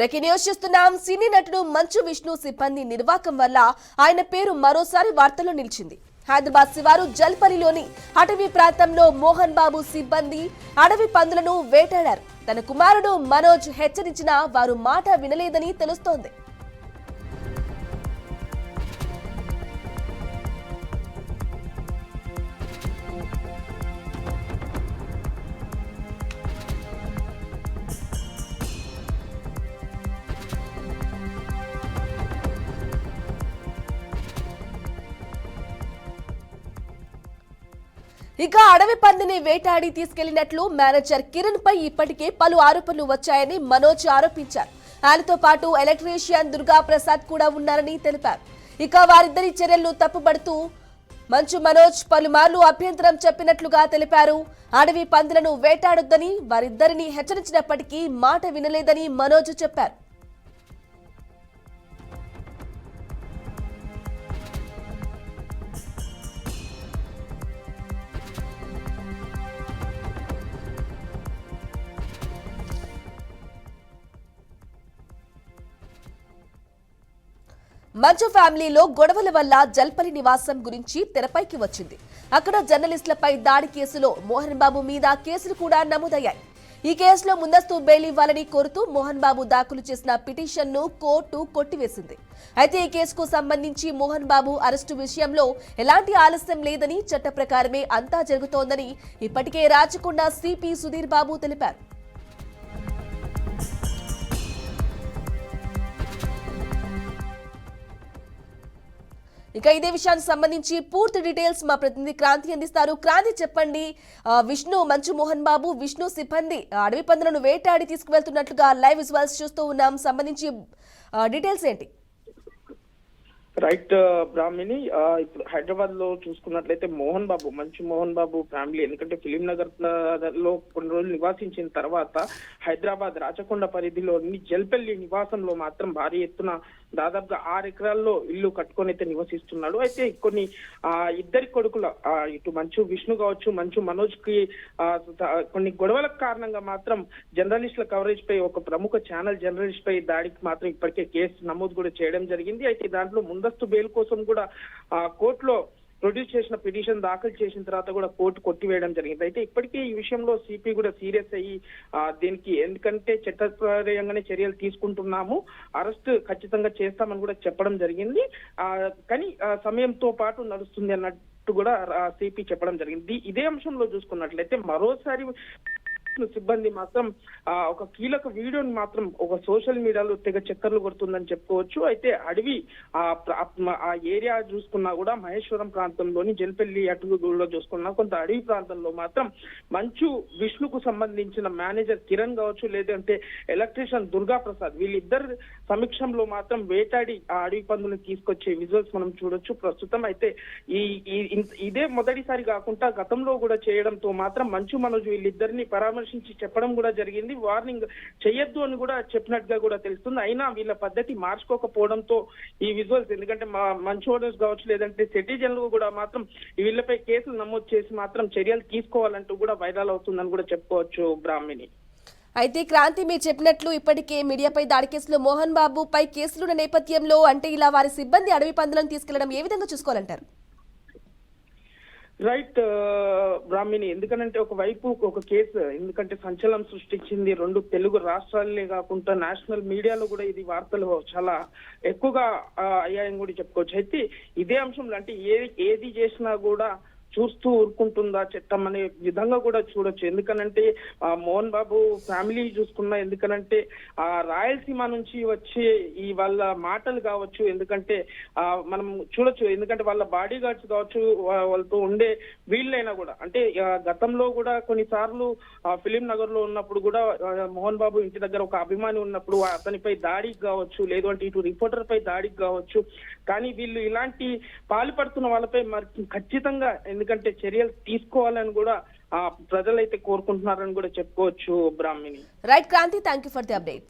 Breaking news చూస్తున్నాం. సినీ నటుడు మంచు విష్ణు సిబ్బంది నిర్వాకం వల్ల ఆయన పేరు మరోసారి వార్తల్లో నిలిచింది. హైదరాబాద్ శివారు జల్పల్లిలోని అటవీ ప్రాంతంలో మోహన్ బాబు సిబ్బంది అడవి పందులను వేటాడారు. తన కుమారుడు మనోజ్ హెచ్చరించినా వారు మాట వినలేదని తెలుస్తోంది. ఇక అడవి పందిని వేటాడి తీసుకెళ్లినట్లు మేనేజర్ కిరణ్ పై ఇప్పటికే పలు ఆరోపణలు వచ్చాయని మనోజ్ ఆరోపించారు. ఆయనతో పాటు ఎలక్ట్రీషియన్ దుర్గా ప్రసాద్ కూడా ఉన్నారని తెలిపారు. ఇక వారిద్దరి చర్యలను తప్పుపడుతూ మంచు మనోజ్ పలుమార్లు అభ్యంతరం చెప్పినట్లుగా తెలిపారు. అడవి పందులను వేటాడొద్దని వారిద్దరిని హెచ్చరించినప్పటికీ మాట వినలేదని మనోజ్ చెప్పారు. మంచు ఫ్యామిలీలో గొడవల వల్ల జల్పల్లి నివాసం గురించి తెరపైకి వచ్చింది. అక్కడ జర్నలిస్టులపై దాడి కేసులో మోహన్ బాబు మీద కేసులు కూడా నమోదయ్యాయి. ఈ కేసులో ముందస్తు బెయిల్ ఇవ్వాలని కోరుతూ మోహన్ బాబు దాఖలు చేసిన పిటిషన్ను కోర్టు కొట్టివేసింది. అయితే ఈ కేసుకు సంబంధించి మోహన్ బాబు అరెస్టు విషయంలో ఎలాంటి ఆలస్యం లేదని, చట్ట ప్రకారమే అంతా జరుగుతోందని ఇప్పటికే రాచకొండ సిపి సుధీర్ బాబు తెలిపారు. ఇక ఇదే విషయానికి సంబంధించి పూర్తి డీటెయిల్స్ మా ప్రతినిధి క్రాంతి అందిస్తారు. క్రాంతి, చెప్పండి. విష్ణు మంచు మోహన్ బాబు విష్ణు సిబ్బంది అడవి పందులను వేటాడి తీసుకువెళ్తున్నట్లుగా లైవ్ విజువల్స్ చూస్తూ ఉన్నాం. సంబంధించి డీటెయిల్స్ ఏంటి? రైట్ బ్రాహ్మిణి, ఇప్పుడు హైదరాబాద్ లో చూసుకున్నట్లయితే మంచు మోహన్ బాబు ఫ్యామిలీ ఎందుకంటే ఫిలిం నగర్ లో కొన్ని రోజులు నివాసించిన తర్వాత హైదరాబాద్ రాచకొండ పరిధిలోని జల్పల్లి నివాసంలో మాత్రం భారీ ఎత్తున దాదాపుగా 6 ఎకరాల్లో ఇల్లు కట్టుకొని అయితే నివసిస్తున్నాడు. అయితే కొన్ని ఇద్దరి కొడుకుల ఇటు మంచు విష్ణు కావచ్చు, మంచు మనోజ్ కి కొన్ని గొడవల కారణంగా మాత్రం జర్నలిస్టుల కవరేజ్ పై ఒక ప్రముఖ ఛానల్ జర్నలిస్ట్ పై దాడికి మాత్రం ఇప్పటికే కేసు నమోదు కూడా చేయడం జరిగింది. అయితే దాంట్లో ముందస్తు బెయిల్ కోసం కూడా కోర్టులో ప్రొడ్యూస్ చేసిన పిటిషన్ దాఖలు చేసిన తర్వాత కూడా కోర్టు కొట్టివేయడం జరిగింది. అయితే ఇప్పటికే ఈ విషయంలో సిపి కూడా సీరియస్ అయ్యి దీనికి ఎందుకంటే చట్టపరంగానే చర్యలు తీసుకుంటున్నాము, అరెస్ట్ ఖచ్చితంగా చేస్తామని కూడా చెప్పడం జరిగింది. కానీ సమయంతో పాటు నడుస్తుంది అన్నట్టు కూడా సిపి చెప్పడం జరిగింది. ఇదే అంశంలో చూసుకున్నట్లయితే మరోసారి సిబ్బంది మాత్రం ఒక కీలక వీడియోని మాత్రం ఒక సోషల్ మీడియాలో తెగ చక్కర్లు కొడుతుందని చెప్పుకోవచ్చు. అయితే అడవి ఆ ఏరియా చూసుకున్నా కూడా మహేశ్వరం ప్రాంతంలోని జల్పల్లి అటుగులో చూసుకున్నా కొంత అడవి ప్రాంతంలో మాత్రం మంచు విష్ణుకు సంబంధించిన మేనేజర్ కిరణ్ కావచ్చు, లేదంటే ఎలక్ట్రీషియన్ దుర్గా ప్రసాద్ వీళ్ళిద్దరు సమక్షంలో మాత్రం వేటాడి ఆ అడవి పందులను తీసుకొచ్చే విజువల్స్ మనం చూడొచ్చు ప్రస్తుతం. అయితే ఇదే మొదటిసారి కాకుండా గతంలో కూడా చేయడంతో మాత్రం మంచు మనోజ్ వీళ్ళిద్దరిని చెప్పడం కూడా జరిగింది. వార్నింగ్ చెయ్యొద్దు అని కూడా చెప్పినట్టుగా కూడా తెలుస్తుంది. అయినా వీళ్ళ పద్ధతి మార్చుకోకపోవడంతో ఈ విజువల్స్ ఎందుకంటే మంచు ఓనర్స్ కావచ్చు, లేదంటే సిటిజన్లు కూడా మాత్రం వీళ్ళపై కేసులు నమోదు చేసి మాత్రం చర్యలు తీసుకోవాలంటూ కూడా వైరల్ అవుతుందని కూడా చెప్పుకోవచ్చు బ్రాహ్మిణి. అయితే క్రాంతి, మీరు చెప్పినట్లు ఇప్పటికే మీడియాపై దాడి కేసులో మోహన్ బాబు పై కేసులున్న నేపథ్యంలో అంటే ఇలా వారి సిబ్బంది అడవి పందులను తీసుకెళ్లడం ఏ విధంగా చూసుకోవాలంటారు? రైట్ బ్రాహ్మిణి, ఎందుకంటే ఒకవైపు ఒక కేసు ఎందుకంటే సంచలనం సృష్టించింది. 2 తెలుగు రాష్ట్రాలనే కాకుండా నేషనల్ మీడియాలో కూడా ఇది వార్తలు చాలా ఎక్కువగా అయ్యాయని కూడా చెప్పుకోవచ్చు. అయితే ఇదే అంశంలో అంటే ఏది చేసినా కూడా చూస్తూ ఊరుకుంటుందా చట్టం అనే విధంగా కూడా చూడొచ్చు. ఎందుకనంటే మోహన్ బాబు ఫ్యామిలీ చూసుకున్నా, ఎందుకనంటే రాయలసీమ నుంచి వచ్చే ఈ వాళ్ళ మాటలు కావచ్చు, ఎందుకంటే మనం చూడొచ్చు, ఎందుకంటే వాళ్ళ బాడీ గార్డ్స్ కావచ్చు, వాళ్ళతో ఉండే వీళ్ళైనా కూడా అంటే గతంలో కూడా కొన్నిసార్లు ఫిలిం నగర్ లో ఉన్నప్పుడు కూడా మోహన్ బాబు ఇంటి దగ్గర ఒక అభిమాని ఉన్నప్పుడు అతనిపై దాడికి కావచ్చు, లేదు అంటే ఇటు రిపోర్టర్ పై దాడికి కావచ్చు. కానీ వీళ్ళు ఇలాంటి పాల్పడుతున్న వాళ్ళపై మరి ఖచ్చితంగా ఎందుకంటే చర్యలు తీసుకోవాలని కూడా ప్రజలైతే కోరుకుంటున్నారని కూడా చెప్పుకోవచ్చు Brahmini. Right Kranti, thank you for the updates.